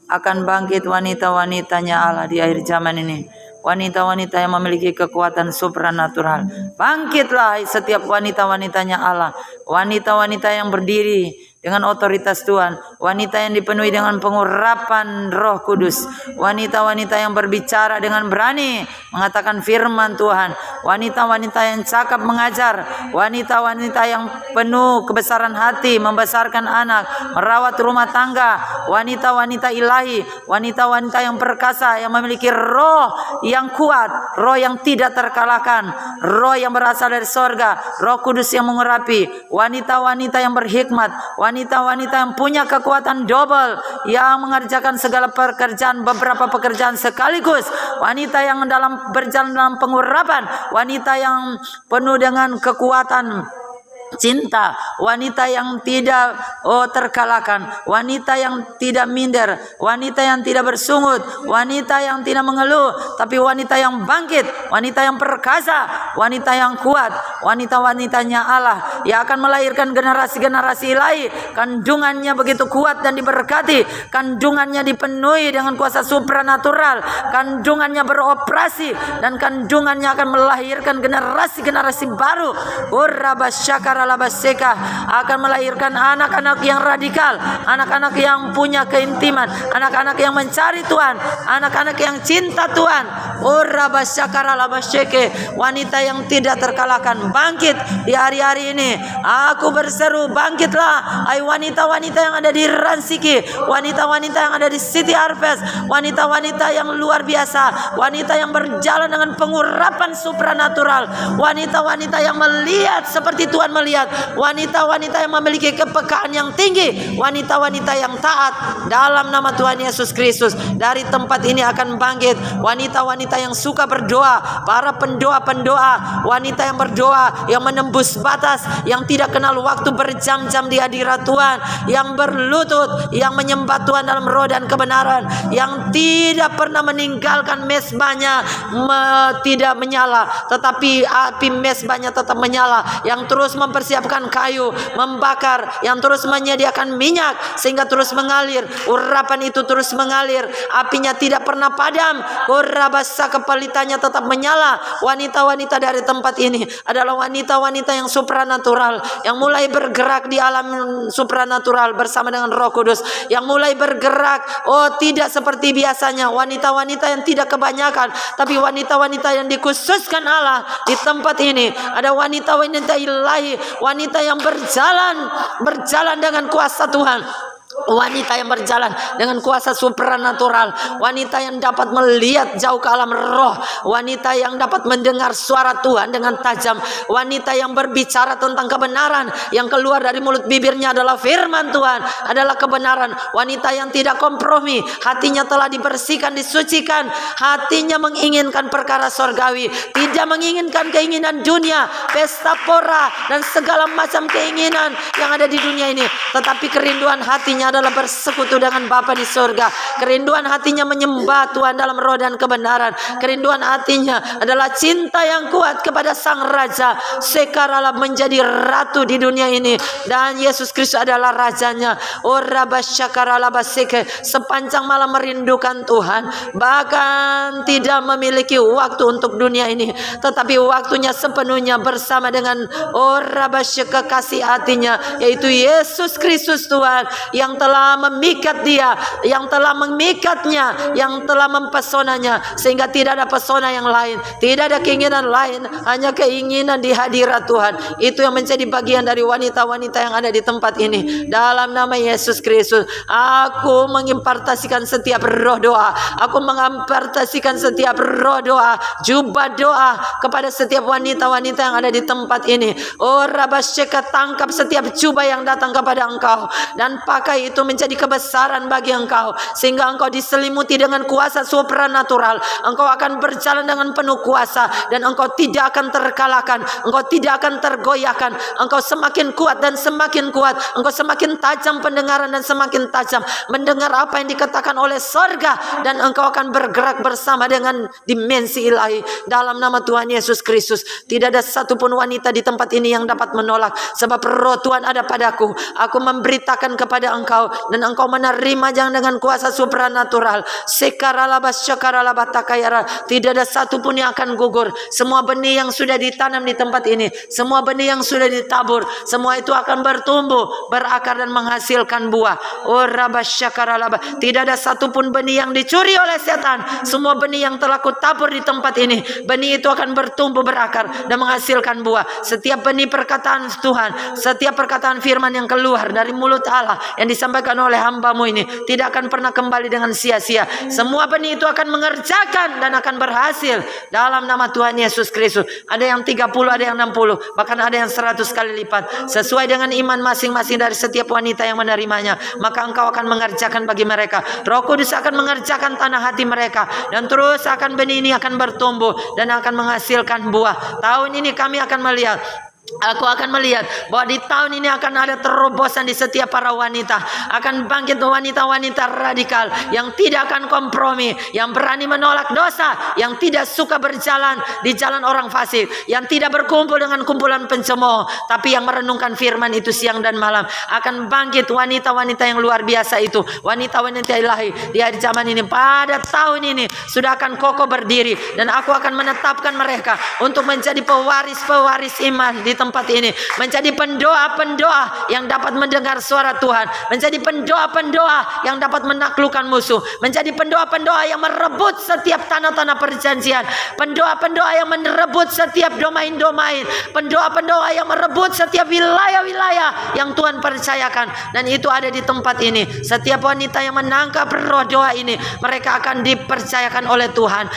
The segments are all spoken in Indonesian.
Akan bangkit wanita-wanitanya Allah di akhir zaman ini. Wanita-wanita yang memiliki kekuatan supranatural. Bangkitlah setiap wanita-wanitanya Allah. Wanita-wanita yang berdiri dengan otoritas Tuhan. Wanita yang dipenuhi dengan pengurapan Roh Kudus. Wanita-wanita yang berbicara dengan berani mengatakan firman Tuhan. Wanita-wanita yang cakap mengajar. Wanita-wanita yang penuh kebesaran hati membesarkan anak, merawat rumah tangga. Wanita-wanita ilahi, wanita-wanita yang perkasa, yang memiliki roh yang kuat, roh yang tidak terkalahkan, roh yang berasal dari sorga, Roh Kudus yang mengurapi. Wanita-wanita yang berhikmat, wanita-wanita yang punya kekuatan double, yang mengerjakan segala pekerjaan, beberapa pekerjaan sekaligus. Wanita yang berjalan dalam pengurapan, wanita yang penuh dengan kekuatan cinta, wanita yang tidak terkalahkan, wanita yang tidak minder, wanita yang tidak bersungut, wanita yang tidak mengeluh, tapi wanita yang bangkit, wanita yang perkasa, wanita yang kuat, wanita-wanitanya Allah yang akan melahirkan generasi-generasi ilahi. Kandungannya begitu kuat dan diberkati, kandungannya dipenuhi dengan kuasa supranatural, kandungannya beroperasi, dan kandungannya akan melahirkan generasi-generasi baru. Akan melahirkan anak-anak yang radikal, anak-anak yang punya keintiman, anak-anak yang mencari Tuhan, anak-anak yang cinta Tuhan. Wanita yang tidak terkalahkan bangkit di hari-hari ini. Aku berseru, bangkitlah hai wanita-wanita yang ada di Ransiki, wanita-wanita yang ada di City Harvest, wanita-wanita yang luar biasa, wanita yang berjalan dengan pengurapan supranatural, wanita-wanita yang melihat seperti Tuhan melihat, wanita-wanita yang memiliki kepekaan yang tinggi, wanita-wanita yang taat dalam nama Tuhan Yesus Kristus. Dari tempat ini akan bangkit wanita-wanita yang suka berdoa, para pendoa-pendoa, wanita yang berdoa, yang menembus batas, yang tidak kenal waktu berjam-jam di hadirat Tuhan, yang berlutut, yang menyembah Tuhan dalam roh dan kebenaran, yang tidak pernah meninggalkan mezbahnya tidak menyala, tetapi api mezbahnya tetap menyala, yang terus mempersiapkan kayu, membakar, yang terus menyediakan minyak sehingga terus mengalir, urapan itu terus mengalir, apinya tidak pernah padam, kurabasa kepalitannya tetap menyala. Wanita-wanita dari tempat ini adalah wanita-wanita yang supranatural, yang mulai bergerak di alam supranatural bersama dengan Roh Kudus, yang mulai bergerak tidak seperti biasanya, wanita-wanita yang tidak kebanyakan, tapi wanita-wanita yang dikhususkan Allah di tempat ini. Ada wanita-wanita ilahi, wanita yang berjalan dengan kuasa Tuhan, wanita yang berjalan dengan kuasa supranatural, wanita yang dapat melihat jauh ke alam roh, wanita yang dapat mendengar suara Tuhan dengan tajam, wanita yang berbicara tentang kebenaran, yang keluar dari mulut bibirnya adalah firman Tuhan, adalah kebenaran. Wanita yang tidak kompromi, hatinya telah dibersihkan, disucikan, hatinya menginginkan perkara sorgawi, tidak menginginkan keinginan dunia, pesta pora, dan segala macam keinginan yang ada di dunia ini, tetapi kerinduan hatinya adalah bersekutu dengan Bapa di surga. Kerinduan hatinya menyembah Tuhan dalam roh dan kebenaran. Kerinduan hatinya adalah cinta yang kuat kepada Sang Raja. Sekarang menjadi ratu di dunia ini, dan Yesus Kristus adalah rajanya. Sepanjang malam merindukan Tuhan, bahkan tidak memiliki waktu untuk dunia ini, tetapi waktunya sepenuhnya bersama dengan kekasih hatinya, yaitu Yesus Kristus Tuhan, yang telah memikat dia, yang telah memikatnya, yang telah mempesonanya, sehingga tidak ada pesona yang lain, tidak ada keinginan lain, hanya keinginan di hadirat Tuhan. Itu yang menjadi bagian dari wanita-wanita yang ada di tempat ini. Dalam nama Yesus Kristus, aku mengimpartasikan setiap roh doa, aku mengimpartasikan setiap roh doa, jubah doa kepada setiap wanita-wanita yang ada di tempat ini. Tangkap setiap jubah yang datang kepada engkau, dan pakai itu menjadi kebesaran bagi engkau, sehingga engkau diselimuti dengan kuasa supranatural. Engkau akan berjalan dengan penuh kuasa, dan engkau tidak akan terkalahkan, engkau tidak akan tergoyahkan. Engkau semakin kuat dan semakin kuat, engkau semakin tajam pendengaran dan semakin tajam mendengar apa yang dikatakan oleh sorga, dan engkau akan bergerak bersama dengan dimensi ilahi. Dalam nama Tuhan Yesus Kristus, tidak ada satupun wanita di tempat ini yang dapat menolak, sebab roh Tuhan ada padaku. Aku memberitakan kepada engkau Engkau, dan Engkau menerima jangan dengan kuasa supranatural. Tidak ada satupun yang akan gugur. Semua benih yang sudah ditanam di tempat ini, semua benih yang sudah ditabur, semua itu akan bertumbuh, berakar dan menghasilkan buah. Tidak ada satupun benih yang dicuri oleh setan. Semua benih yang telah kutabur di tempat ini, benih itu akan bertumbuh, berakar dan menghasilkan buah. Setiap benih perkataan Tuhan, setiap perkataan firman yang keluar dari mulut Allah yang disampaikan oleh hamba-Mu ini tidak akan pernah kembali dengan sia-sia. Semua benih itu akan mengerjakan dan akan berhasil dalam nama Tuhan Yesus Kristus. Ada yang 30, ada yang 60, bahkan ada yang 100 kali lipat, sesuai dengan iman masing-masing dari setiap wanita yang menerimanya. Maka Engkau akan mengerjakan bagi mereka. Roh Kudus akan mengerjakan tanah hati mereka, dan terus akan benih ini akan bertumbuh dan akan menghasilkan buah. Tahun ini kami akan melihat, aku akan melihat bahwa di tahun ini akan ada terobosan di setiap para wanita. Akan bangkit wanita-wanita radikal yang tidak akan kompromi, yang berani menolak dosa, yang tidak suka berjalan di jalan orang fasik, yang tidak berkumpul dengan kumpulan pencemooh, tapi yang merenungkan firman itu siang dan malam. Akan bangkit wanita-wanita yang luar biasa itu, wanita-wanita ilahi di hari zaman ini. Pada tahun ini sudah akan kokoh berdiri, dan aku akan menetapkan mereka untuk menjadi pewaris-pewaris iman di tempat ini, menjadi pendoa-pendoa yang dapat mendengar suara Tuhan, menjadi pendoa-pendoa yang dapat menaklukkan musuh, menjadi pendoa-pendoa yang merebut setiap tanah-tanah perjanjian, pendoa-pendoa yang merebut setiap domain-domain, pendoa-pendoa yang merebut setiap wilayah-wilayah yang Tuhan percayakan, dan itu ada di tempat ini. Setiap wanita yang menangkap roh doa ini, mereka akan dipercayakan oleh Tuhan.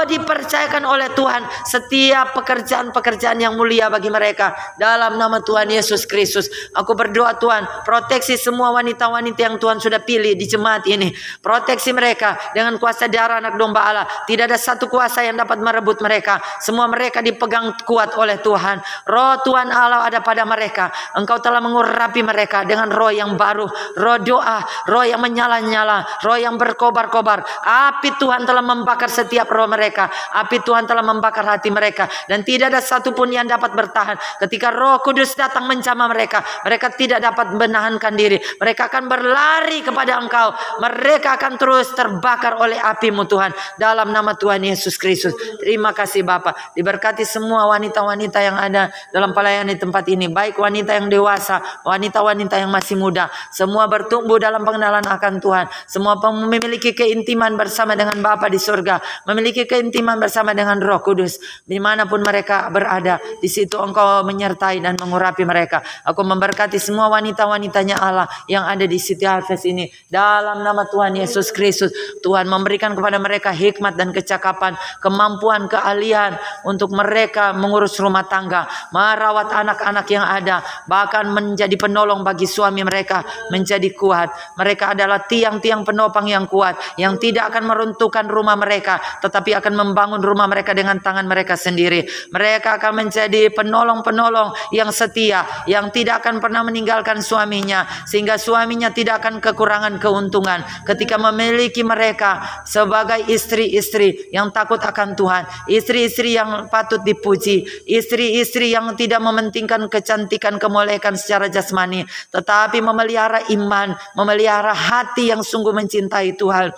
Dipercayakan oleh Tuhan setiap pekerjaan-pekerjaan yang mulia bagi mereka. Dalam nama Tuhan Yesus Kristus, aku berdoa Tuhan, proteksi semua wanita-wanita yang Tuhan sudah pilih di jemaat ini. Proteksi mereka dengan kuasa darah anak domba Allah. Tidak ada satu kuasa yang dapat merebut mereka. Semua mereka dipegang kuat oleh Tuhan. Roh Tuhan Allah ada pada mereka. Engkau telah mengurapi mereka dengan roh yang baru, roh doa, roh yang menyala-nyala, roh yang berkobar-kobar. Api Tuhan telah membakar setiap roh mereka. Api Tuhan telah membakar hati mereka, dan tidak ada satupun yang dapat bertahan. Ketika Roh Kudus datang menjamah mereka, mereka tidak dapat menahankan diri. Mereka akan berlari kepada Engkau. Mereka akan terus terbakar oleh api-Mu Tuhan. Dalam nama Tuhan Yesus Kristus. Terima kasih Bapa. Diberkati semua wanita-wanita yang ada dalam pelayanan di tempat ini, baik wanita yang dewasa, wanita-wanita yang masih muda. Semua bertumbuh dalam pengenalan akan Tuhan. Semua memiliki keintiman bersama dengan Bapa di surga, memiliki keintiman bersama dengan Roh Kudus. Dimanapun mereka berada, di situ Engkau menyertai dan mengurapi mereka. Aku memberkati semua wanita-wanitanya Allah yang ada di City Harvest ini. Dalam nama Tuhan Yesus Kristus, Tuhan memberikan kepada mereka hikmat dan kecakapan, kemampuan, keahlian untuk mereka mengurus rumah tangga, merawat anak-anak yang ada, bahkan menjadi penolong bagi suami mereka menjadi kuat. Mereka adalah tiang-tiang penopang yang kuat, yang tidak akan meruntuhkan rumah mereka, tetapi akan membangun rumah mereka dengan tangan mereka sendiri. Mereka akan menjadi penolong-penolong yang setia, yang tidak akan pernah meninggalkan suaminya, sehingga suaminya tidak akan kekurangan keuntungan ketika memiliki mereka sebagai istri-istri yang takut akan Tuhan, istri-istri yang patut dipuji, istri-istri yang tidak mementingkan kecantikan, kemolekan secara jasmani, tetapi memelihara iman, memelihara hati yang sungguh mencintai Tuhan.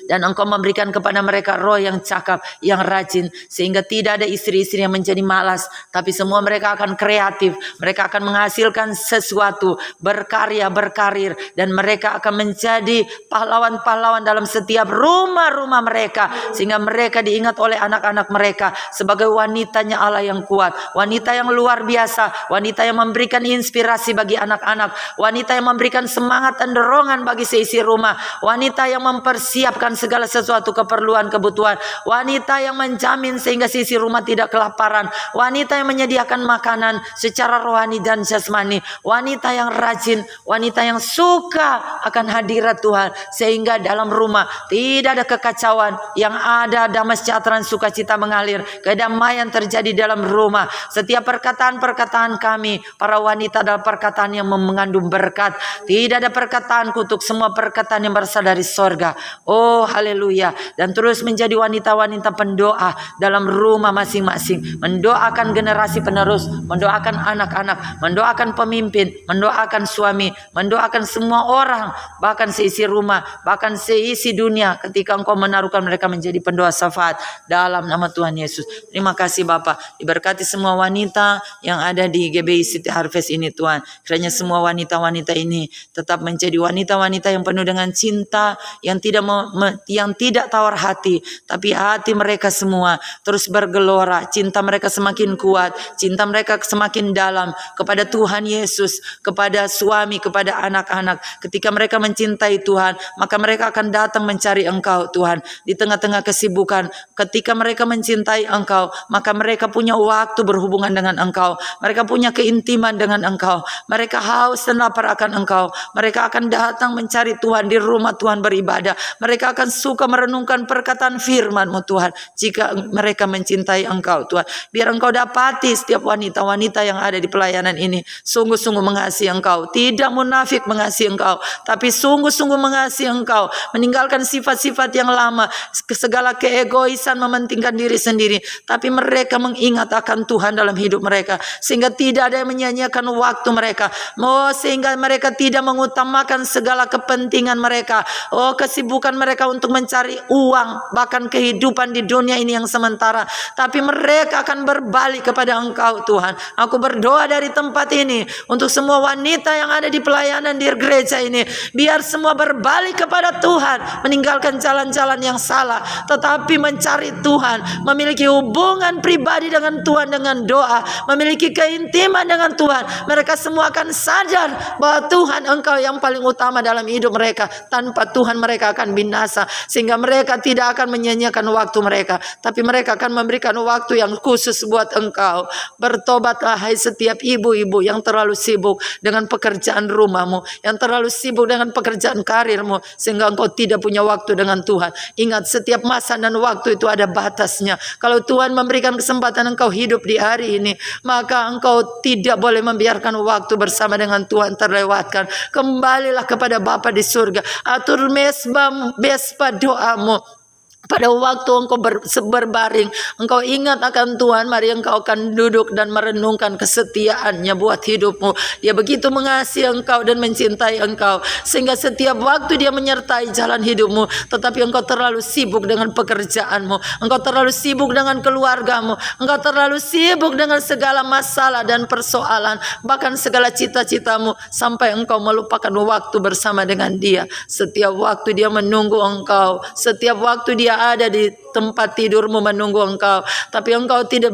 Dan Engkau memberikan kepada mereka roh yang cakap, yang rajin, sehingga tidak ada istri-istri yang menjadi malas, tapi semua mereka akan kreatif, mereka akan menghasilkan sesuatu, berkarya, berkarir, dan mereka akan menjadi pahlawan-pahlawan dalam setiap rumah-rumah mereka, sehingga mereka diingat oleh anak-anak mereka sebagai wanitanya Allah yang kuat, wanita yang luar biasa, wanita yang memberikan inspirasi bagi anak-anak, wanita yang memberikan semangat dan dorongan bagi seisi rumah, wanita yang mempersiapkan segala sesuatu keperluan kebutuhan, wanita yang menjamin sehingga sisi rumah tidak kelaparan, wanita yang menyediakan makanan secara rohani dan jasmani, wanita yang rajin, wanita yang suka akan hadirat Tuhan, sehingga dalam rumah tidak ada kekacauan, yang ada damai sejahtera, sukacita mengalir, kedamaian terjadi dalam rumah. Setiap perkataan-perkataan kami para wanita adalah perkataan yang mengandung berkat, tidak ada perkataan kutuk, semua perkataan yang berasal dari sorga. Oh haleluya. Dan terus menjadi wanita-wanita pendoa dalam rumah masing-masing, mendoakan generasi penerus, mendoakan anak-anak, mendoakan pemimpin, mendoakan suami, mendoakan semua orang, bahkan seisi rumah, bahkan seisi dunia, ketika Engkau menaruhkan mereka menjadi pendoa syafaat dalam nama Tuhan Yesus. Terima kasih Bapa, diberkati semua wanita yang ada di GBI City Harvest ini Tuhan. Kiranya semua wanita-wanita ini tetap menjadi wanita-wanita yang penuh dengan cinta, yang tidak tawar hati, tapi hati mereka semua terus bergelora, cinta mereka semakin kuat, cinta mereka semakin dalam kepada Tuhan Yesus, kepada suami, kepada anak-anak. Ketika mereka mencintai Tuhan, maka mereka akan datang mencari Engkau Tuhan di tengah-tengah kesibukan. Ketika mereka mencintai Engkau, maka mereka punya waktu berhubungan dengan Engkau, mereka punya keintiman dengan Engkau, mereka haus dan lapar akan Engkau. Mereka akan datang mencari Tuhan di rumah Tuhan beribadah. Mereka akan suka merenungkan perkataan firman-Mu Tuhan, jika mereka mencintai Engkau Tuhan. Biar Engkau dapati setiap wanita-wanita yang ada di pelayanan ini sungguh-sungguh mengasihi Engkau, tidak munafik mengasihi Engkau, tapi sungguh-sungguh mengasihi Engkau, meninggalkan sifat-sifat yang lama, segala keegoisan, mementingkan diri sendiri, tapi mereka mengingat akan Tuhan dalam hidup mereka, sehingga tidak ada yang menyanyiakan waktu mereka, sehingga mereka tidak mengutamakan segala kepentingan mereka, kesibukan mereka untuk mencari uang, bahkan kehidupan di dunia ini yang sementara, tapi mereka akan berbalik kepada Engkau Tuhan. Aku berdoa dari tempat ini untuk semua wanita yang ada di pelayanan di gereja ini, biar semua berbalik kepada Tuhan, meninggalkan jalan-jalan yang salah, tetapi mencari Tuhan, memiliki hubungan pribadi dengan Tuhan dengan doa, memiliki keintiman dengan Tuhan. Mereka semua akan sadar bahwa Tuhan Engkau yang paling utama dalam hidup mereka. Tanpa Tuhan mereka akan binasa, sehingga mereka tidak akan menyanyiakan waktu mereka, tapi mereka akan memberikan waktu yang khusus buat Engkau. Bertobatlah hai setiap ibu-ibu yang terlalu sibuk dengan pekerjaan rumahmu, yang terlalu sibuk dengan pekerjaan karirmu, sehingga engkau tidak punya waktu dengan Tuhan. Ingat, setiap masa dan waktu itu ada batasnya. Kalau Tuhan memberikan kesempatan engkau hidup di hari ini, maka engkau tidak boleh membiarkan waktu bersama dengan Tuhan terlewatkan. Kembalilah kepada Bapa di surga, atur mesbah doamu. Pada waktu engkau berbaring, engkau ingat akan Tuhan, mari engkau akan duduk dan merenungkan kesetiaannya buat hidupmu. Dia begitu mengasihi engkau dan mencintai engkau, sehingga setiap waktu dia menyertai jalan hidupmu. Tetapi engkau terlalu sibuk dengan pekerjaanmu, engkau terlalu sibuk dengan keluargamu, engkau terlalu sibuk dengan segala masalah dan persoalan, bahkan segala cita-citamu, sampai engkau melupakan waktu bersama dengan dia. Setiap waktu dia menunggu engkau, setiap waktu dia ada di tempat tidurmu menunggu engkau, tapi engkau tidak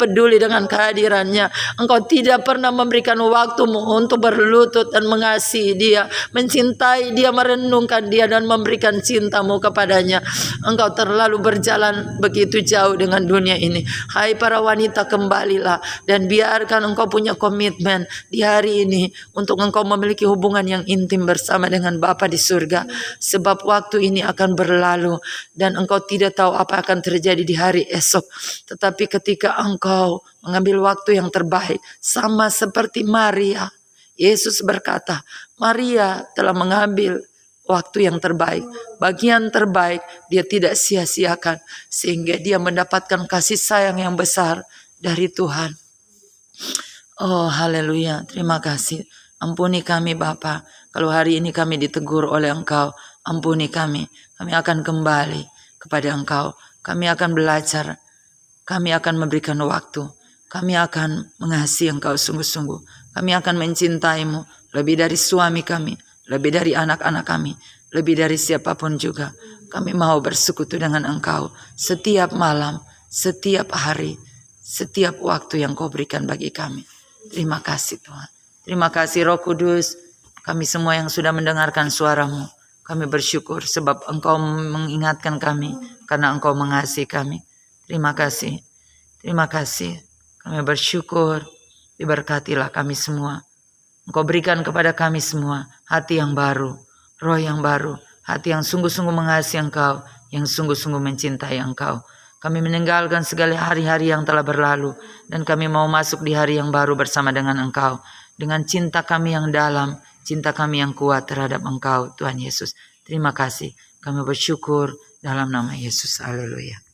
peduli dengan kehadirannya. Engkau tidak pernah memberikan waktumu untuk berlutut dan mengasihi dia, mencintai dia, merenungkan dia, dan memberikan cintamu kepadanya. Engkau terlalu berjalan begitu jauh dengan dunia ini. Hai para wanita, kembalilah dan biarkan engkau punya komitmen di hari ini untuk engkau memiliki hubungan yang intim bersama dengan Bapa di surga. Sebab waktu ini akan berlalu dan engkau tidak tahu apa akan terjadi di hari esok. Tetapi ketika engkau mengambil waktu yang terbaik, sama seperti Maria, Yesus berkata, Maria telah mengambil waktu yang terbaik, bagian terbaik, dia tidak sia-siakan, sehingga dia mendapatkan kasih sayang yang besar dari Tuhan. Oh haleluya, terima kasih. Ampuni kami Bapa, kalau hari ini kami ditegur oleh Engkau, ampuni kami. Kami akan kembali kepada Engkau, kami akan belajar, kami akan memberikan waktu, kami akan mengasihi Engkau sungguh-sungguh, kami akan mencintaimu lebih dari suami kami, lebih dari anak-anak kami, lebih dari siapapun juga. Kami mau bersekutu dengan Engkau setiap malam, setiap hari, setiap waktu yang Kau berikan bagi kami. Terima kasih Tuhan. Terima kasih Roh Kudus, kami semua yang sudah mendengarkan suara-Mu. Kami bersyukur sebab Engkau mengingatkan kami, karena Engkau mengasihi kami. Terima kasih. Terima kasih. Kami bersyukur. Diberkatilah kami semua. Engkau berikan kepada kami semua hati yang baru, roh yang baru, hati yang sungguh-sungguh mengasihi Engkau, yang sungguh-sungguh mencintai Engkau. Kami meninggalkan segala hari-hari yang telah berlalu, dan kami mau masuk di hari yang baru bersama dengan Engkau, dengan cinta kami yang dalam, cinta kami yang kuat terhadap Engkau, Tuhan Yesus. Terima kasih. Kami bersyukur dalam nama Yesus. Haleluya.